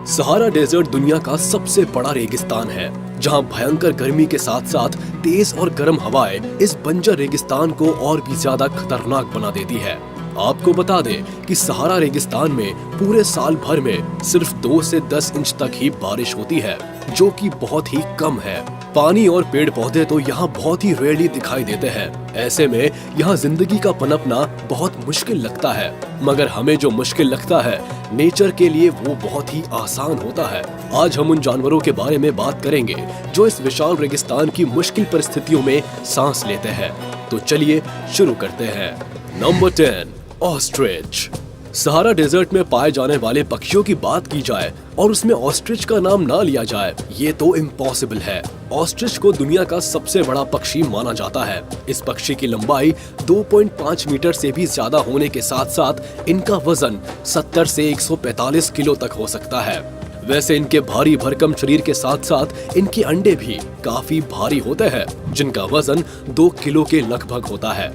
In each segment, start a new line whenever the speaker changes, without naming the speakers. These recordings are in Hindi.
सहारा डेजर्ट दुनिया का सबसे बड़ा रेगिस्तान है, जहां भयंकर गर्मी के साथ साथ तेज और गर्म हवाएं इस बंजर रेगिस्तान को और भी ज्यादा खतरनाक बना देती है। आपको बता दें कि सहारा रेगिस्तान में पूरे साल भर में सिर्फ 2 से 10 इंच तक ही बारिश होती है, जो कि बहुत ही कम है। पानी और पेड़ पौधे तो यहाँ बहुत ही रेयरली दिखाई देते हैं। ऐसे में यहाँ जिंदगी का पनपना बहुत मुश्किल लगता है, मगर हमें जो मुश्किल लगता है नेचर के लिए वो बहुत ही आसान होता है। आज हम उन जानवरों के बारे में बात करेंगे जो इस विशाल रेगिस्तान की मुश्किल परिस्थितियों में सांस लेते हैं। तो चलिए शुरू करते हैं। Number 10, ostrich. सहारा डेजर्ट में पाए जाने वाले पक्षियों की बात की जाए और उसमें ऑस्ट्रिच का नाम ना लिया जाए, ये तो इम्पॉसिबल है। ऑस्ट्रिच को दुनिया का सबसे बड़ा पक्षी माना जाता है। इस पक्षी की लंबाई 2.5 मीटर से भी ज्यादा होने के साथ साथ इनका वजन 70 से 145 किलो तक हो सकता है। वैसे इनके भारी भरकम शरीर के साथ साथ इनके अंडे भी काफी भारी होते हैं, जिनका वजन 2 किलो के लगभग होता है।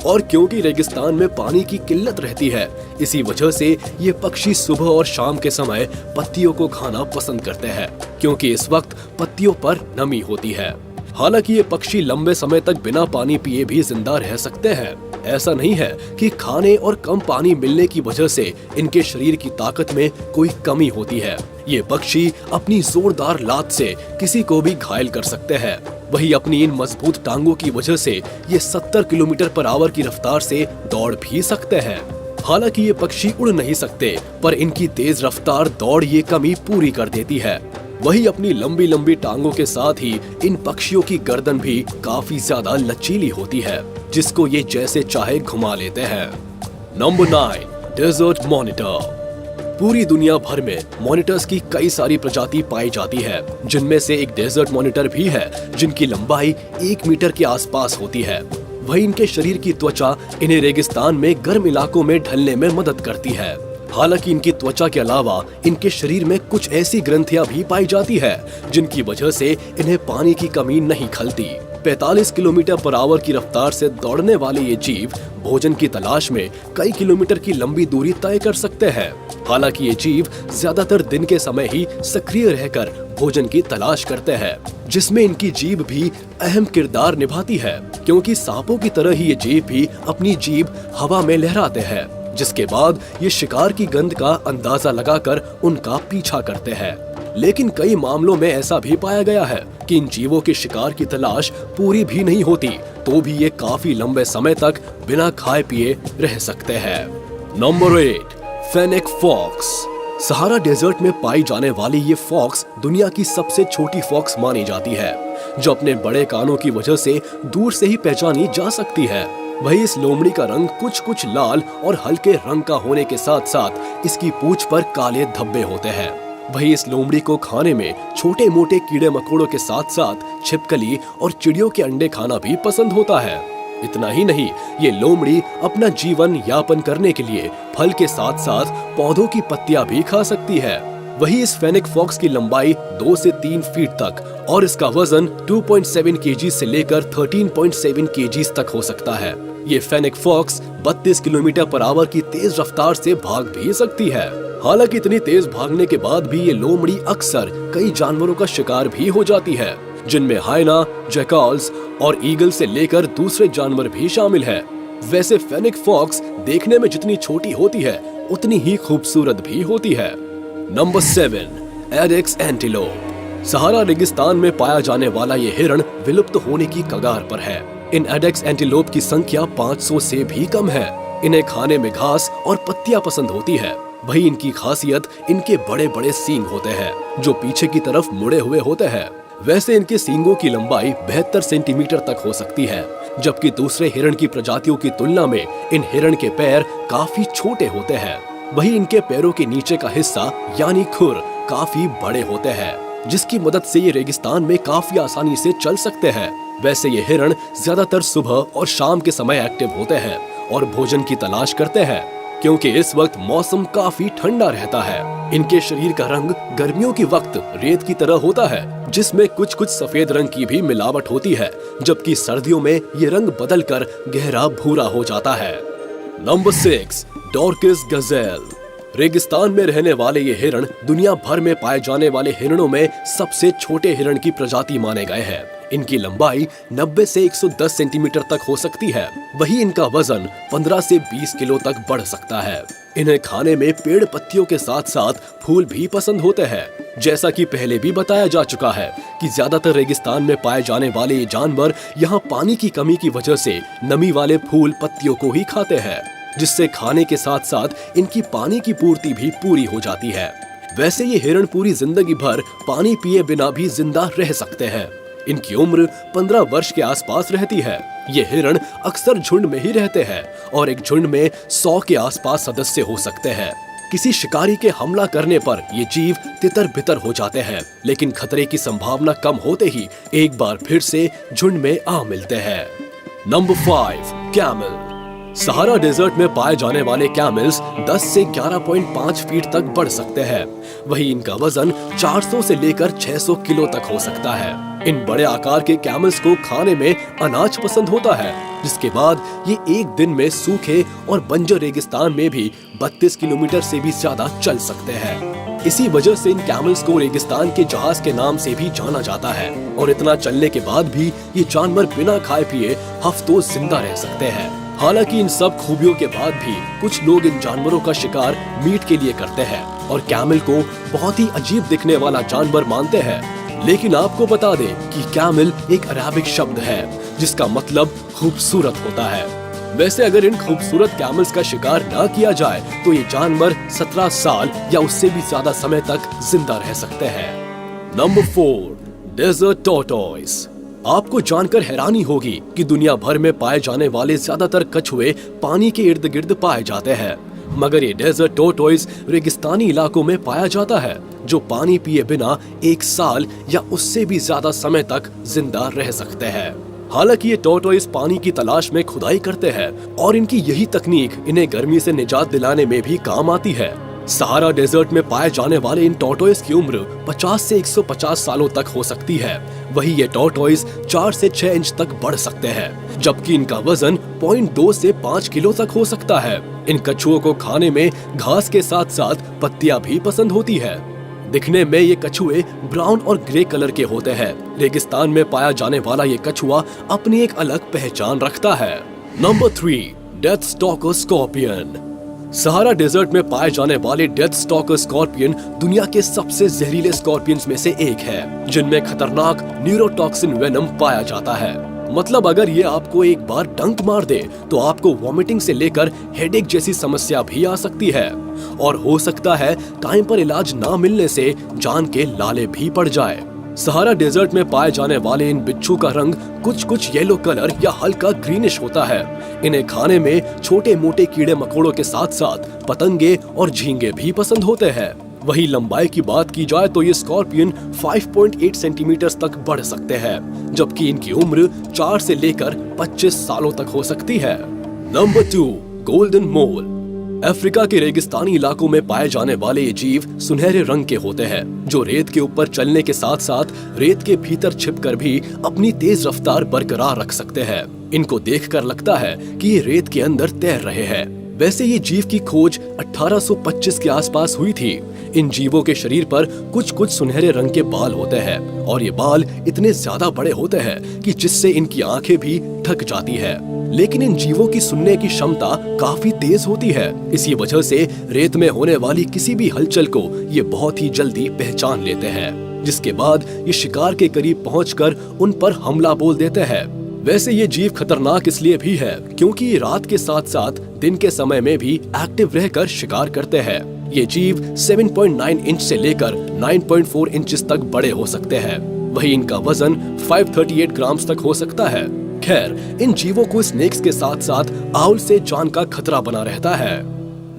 और क्योंकि रेगिस्तान में पानी की किल्लत रहती है, इसी वजह से ये पक्षी सुबह और शाम के समय पत्तियों को खाना पसंद करते हैं, क्योंकि इस वक्त पत्तियों पर नमी होती है। हालांकि ये पक्षी लंबे समय तक बिना पानी पिए भी जिंदा रह सकते हैं। ऐसा नहीं है कि खाने और कम पानी मिलने की वजह से इनके शरीर की ताकत में कोई कमी होती है। ये पक्षी अपनी जोरदार लात से किसी को भी घायल कर सकते हैं। वही अपनी इन मजबूत टांगों की वजह से ये 70 किलोमीटर पर आवर की रफ्तार से दौड़ भी सकते हैं। हालांकि ये पक्षी उड़ नहीं सकते, पर इनकी तेज रफ्तार दौड़ ये कमी पूरी कर देती है। वही अपनी लंबी लंबी टांगों के साथ ही इन पक्षियों की गर्दन भी काफी ज्यादा लचीली होती है, जिसको ये जैसे चाहे घुमा लेते हैं। Number 9, desert monitor. पूरी दुनिया भर में मॉनिटर्स की कई सारी प्रजाति पाई जाती है, जिनमें से एक डेजर्ट मॉनिटर भी है, जिनकी लंबाई 1 मीटर के आसपास होती है। वही इनके शरीर की त्वचा इन्हें रेगिस्तान में गर्म इलाकों में ढलने में मदद करती है। हालांकि इनकी त्वचा के अलावा इनके शरीर में कुछ ऐसी ग्रंथियां भी पाई जाती है, जिनकी वजह से इन्हें पानी की कमी नहीं खलती। 45 किलोमीटर पर आवर की रफ्तार से दौड़ने वाले ये जीव भोजन की तलाश में कई किलोमीटर की लंबी दूरी तय कर सकते हैं। हालांकि ये जीव ज्यादातर दिन के समय ही सक्रिय रहकर भोजन की तलाश करते हैं, जिसमें इनकी जीभ भी अहम किरदार निभाती है, क्योंकि सांपों की तरह ही ये जीव भी अपनी जीभ हवा में लहराते हैं, जिसके बाद ये शिकार की गंध का अंदाजा लगाकर उनका पीछा करते हैं। लेकिन कई मामलों में ऐसा भी पाया गया है कि इन जीवों के शिकार की तलाश पूरी भी नहीं होती, तो भी ये काफी लंबे समय तक बिना खाए पिए रह सकते हैं। Number 8, fennec fox. Sahara desert में पाई जाने वाली ये फॉक्स दुनिया की सबसे छोटी फॉक्स मानी जाती है, जो अपने बड़े कानों की वजह से दूर से ही पहचानी जा सकती है। वही इस लोमड़ी का रंग कुछ लाल और हल्के रंग का होने के साथ साथ इसकी पूंछ पर काले धब्बे होते हैं। वही इस लोमड़ी को खाने में छोटे मोटे कीड़े मकोड़ों के साथ साथ छिपकली और चिड़ियों के अंडे खाना भी पसंद होता है। इतना ही नहीं, ये लोमड़ी अपना जीवन यापन करने के लिए फल के साथ साथ पौधों की पत्तियां भी खा सकती है। वही इस फेनिक फॉक्स की लंबाई 2 से 3 फीट तक और इसका वजन 2.7 केजी से लेकर 13.7 केजीज तक हो सकता है। ये fennec fox 32 kilometre per hour की तेज रफ्तार से भाग भी सकती है। हालांकि इतनी तेज भागने के बाद भी ये लोमड़ी अक्सर कई जानवरों का शिकार भी हो जाती है, जिनमें हाइना, जैकल्स और ईगल से लेकर दूसरे जानवर भी शामिल है। वैसे फेनिक फॉक्स देखने में जितनी छोटी होती है, उतनी ही खूबसूरत भी होती है। Number 7, एडेक्स antelope. सहारा रेगिस्तान में पाया जाने वाला ये हिरण विलुप्त होने की कगार पर है। इन एडेक्स एंटीलोप की संख्या 500 से भी कम है। इन्हें खाने में घास और पत्तियां पसंद होती है। वही इनकी खासियत इनके बड़े बड़े सींग होते हैं, जो पीछे की तरफ मुड़े हुए होते हैं। वैसे इनके सींगों की लंबाई 72 सेंटीमीटर तक हो सकती है, जबकि दूसरे हिरण की प्रजातियों की तुलना में इन हिरण के पैर काफी छोटे होते हैं। वही इनके पैरों के नीचे का हिस्सा यानी खुर काफी बड़े होते हैं, जिसकी मदद से ये रेगिस्तान में काफी आसानी से चल सकते हैं। वैसे ये हिरण ज्यादातर सुबह और शाम के समय एक्टिव होते हैं और भोजन की तलाश करते हैं, क्योंकि इस वक्त मौसम काफी ठंडा रहता है। इनके शरीर का रंग गर्मियों के वक्त रेत की तरह होता है, जिसमें कुछ सफेद रंग की भी मिलावट होती है, जबकि सर्दियों में ये रंग बदलकर गहरा भूरा हो जाता है। Number 6, dorcas gazelle. रेगिस्तान में रहने वाले ये हिरण दुनिया भर में पाए जाने वाले हिरणों में सबसे छोटे हिरण की प्रजाति माने गए हैं। इनकी लंबाई 90 से 110 सेंटीमीटर तक हो सकती है। वहीं इनका वजन 15 से 20 किलो तक बढ़ सकता है। इन्हें खाने में पेड़ पत्तियों के साथ साथ फूल भी पसंद होते हैं। जैसा कि पहले भी बताया जा चुका है कि ज्यादातर रेगिस्तान में पाए जाने वाले ये जानवर यहाँ पानी की कमी की वजह से नमी वाले फूल पत्तियों को ही खाते हैं, जिससे खाने के साथ साथ इनकी पानी की पूर्ति भी पूरी हो जाती है। वैसे ये हिरण पूरी जिंदगी भर पानी पिए बिना भी जिंदा रह सकते हैं। इनकी उम्र 15 वर्ष के आसपास रहती है। ये हिरण अक्सर झुंड में ही रहते हैं और एक झुंड में 100 के आसपास सदस्य हो सकते हैं। किसी शिकारी के हमला करने पर ये जीव तितर बितर हो जाते हैं, लेकिन खतरे की संभावना कम होते ही एक बार फिर से झुंड में आ मिलते हैं। Number 5, camel. सहारा डेजर्ट में पाए जाने वाले कैमल्स 10 से 11.5 फीट तक बढ़ सकते हैं। वहीं इनका वजन 400 से लेकर 600 किलो तक हो सकता है। इन बड़े आकार के कैमल्स को खाने में अनाज पसंद होता है, जिसके बाद ये एक दिन में सूखे और बंजर रेगिस्तान में भी 32 किलोमीटर से भी ज्यादा चल सकते हैं। इसी वजह से इन कैमल्स को रेगिस्तान के जहाज के नाम से भी जाना जाता है। और इतना चलने के बाद भी ये जानवर बिना खाए पिए हफ्तों जिंदा रह सकते हैं। हालांकि इन सब खूबियों के बाद भी कुछ लोग इन जानवरों का शिकार मीट के लिए करते हैं और कैमल को बहुत ही अजीब दिखने वाला जानवर मानते हैं। लेकिन आपको बता दें कि कैमल एक अराबिक शब्द है जिसका मतलब खूबसूरत होता है। वैसे अगर इन खूबसूरत कैमल्स का शिकार ना किया जाए तो ये जानवर 17 साल या उससे भी ज्यादा समय तक जिंदा रह सकते हैं। Number 4, desert tortoise. आपको जानकर हैरानी होगी कि दुनिया भर में पाए जाने वाले ज्यादातर कछुए पानी के इर्द गिर्द पाए जाते हैं, मगर ये डेजर्ट टॉर्टोइस रेगिस्तानी इलाकों में पाया जाता है, जो पानी पिए बिना 1 साल या उससे भी ज्यादा समय तक जिंदा रह सकते हैं। हालांकि ये टॉर्टोइस पानी की तलाश में खुदाई करते हैं और इनकी यही तकनीक इन्हें गर्मी से निजात दिलाने में भी काम आती है। सहारा डेजर्ट में पाए जाने वाले इन टॉर्टोइस की उम्र 50 से 150 सालों तक हो सकती है। वहीं ये टॉर्टोइस 4 से 6 इंच तक बढ़ सकते हैं, जबकि इनका वजन 0.2 से 5 किलो तक हो सकता है। इन कछुओं को खाने में घास के साथ साथ पत्तियां भी पसंद होती है। दिखने में ये कछुए ब्राउन और ग्रे कलर के होते हैं। रेगिस्तान में पाया जाने वाला ये कछुआ अपनी एक अलग पहचान रखता है। Number 3, death stalker scorpion. Sahara desert में पाए जाने वाले डेथ स्टॉकर स्कॉर्पियन दुनिया के सबसे जहरीले स्कॉर्पियंस में से एक है, जिनमें खतरनाक न्यूरोटॉक्सिन वेनम पाया जाता है। मतलब अगर ये आपको एक बार डंक मार दे तो आपको वॉमिटिंग से लेकर हेडेक जैसी समस्या भी आ सकती है और हो सकता है टाइम पर इलाज ना मिलने से जान के लाले भी पड़ जाए। सहारा डेजर्ट में पाए जाने वाले इन बिच्छू का रंग कुछ येलो कलर या हल्का ग्रीनिश होता है। इन्हें खाने में छोटे मोटे कीड़े मकोड़ों के साथ साथ पतंगे और झींगे भी पसंद होते हैं। वही लंबाई की बात की जाए तो ये स्कॉर्पियन 5.8 सेंटीमीटर तक बढ़ सकते हैं, जबकि इनकी उम्र 4 से लेकर 25 सालों तक हो सकती है। नंबर 2, गोल्डन मोल। अफ्रीका के रेगिस्तानी इलाकों में पाए जाने वाले ये जीव सुनहरे रंग के होते हैं, जो रेत के ऊपर चलने के साथ साथ रेत के भीतर छिपकर भी अपनी तेज रफ्तार बरकरार रख सकते हैं। इनको देखकर लगता है कि ये रेत के अंदर तैर रहे हैं। वैसे ये जीव की खोज 1825 के आसपास हुई थी। इन जीवों के शरीर पर कुछ सुनहरे रंग के बाल होते हैं और ये बाल इतने ज्यादा बड़े होते हैं कि जिससे इनकी आंखें भी ढक जाती है। लेकिन इन जीवों की सुनने की क्षमता काफी तेज होती है। इसी वजह से रेत में होने वाली किसी भी हलचल को ये बहुत ही जल्दी पहचान लेते हैं, जिसके बाद ये शिकार के करीब पहुंचकर उन पर हमला बोल देते हैं। वैसे ये जीव खतरनाक इसलिए भी है क्योंकि ये रात के साथ साथ दिन के समय में भी एक्टिव रहकर शिकार करते हैं। ये जीव 7.9 इंच से लेकर 9.4 इंचेस तक बड़े हो सकते हैं। वही इनका वजन 538 ग्राम तक हो सकता है। खैर, इन जीवों को स्नेक्स के साथ साथ आउल से जान का खतरा बना रहता है।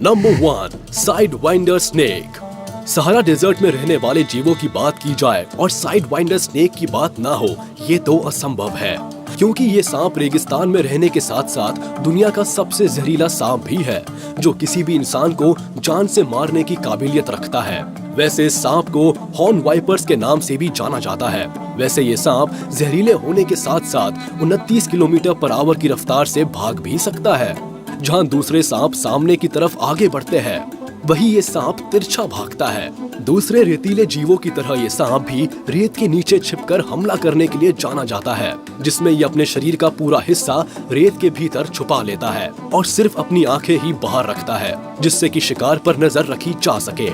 Number 1, sidewinder snake. Sahara desert में रहने वाले जीवों की बात की जाए और साइड वाइंडर स्नेक की बात ना हो, ये तो असंभव है, क्योंकि ये सांप रेगिस्तान में रहने के साथ साथ दुनिया का सबसे जहरीला सांप भी है, जो किसी भी इंसान को जान से मारने की काबिलियत रखता है। वैसे इस सांप को हॉर्न वाइपर्स के नाम से भी जाना जाता है। वैसे ये सांप जहरीले होने के साथ साथ 29 किलोमीटर पर आवर की रफ्तार से भाग भी सकता है, जहां दूसरे सांप सामने की तरफ आगे बढ़ते हैं। वही ये सांप तिरछा भागता है। दूसरे रेतीले जीवों की तरह ये सांप भी रेत के नीचे छिपकर हमला करने के लिए जाना जाता है, जिसमें ये अपने शरीर का पूरा हिस्सा रेत के भीतर छुपा लेता है और सिर्फ अपनी आंखें ही बाहर रखता है, जिससे कि शिकार पर नजर रखी जा सके।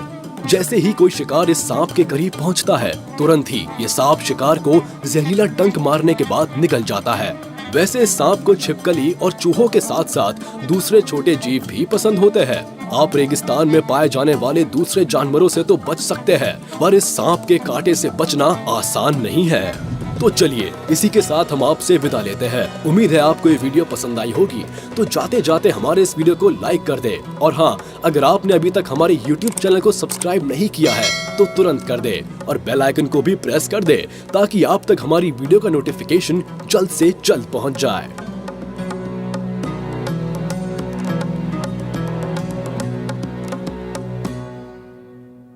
जैसे ही कोई शिकार इस सांप के करीब पहुंचता है, तुरंत ही ये सांप शिकार को जहरीला डंक मारने के बाद निकल जाता है। वैसे इस सांप को छिपकली और चूहों के साथ साथ दूसरे छोटे जीव भी पसंद होते हैं। आप रेगिस्तान में पाए जाने वाले दूसरे जानवरों से तो बच सकते हैं, पर इस सांप के कांटे से बचना आसान नहीं है। तो चलिए इसी के साथ हम आपसे विदा लेते हैं। उम्मीद है आपको ये वीडियो पसंद आई होगी, तो जाते जाते हमारे इस वीडियो को लाइक कर दे। और हाँ, अगर आपने अभी तक हमारे YouTube चैनल को सब्सक्राइब नहीं किया है तो तुरंत कर दे और बेल आइकन को भी प्रेस कर दे, ताकि आप तक हमारी वीडियो का नोटिफिकेशन जल्द से जल्द पहुंच जाए।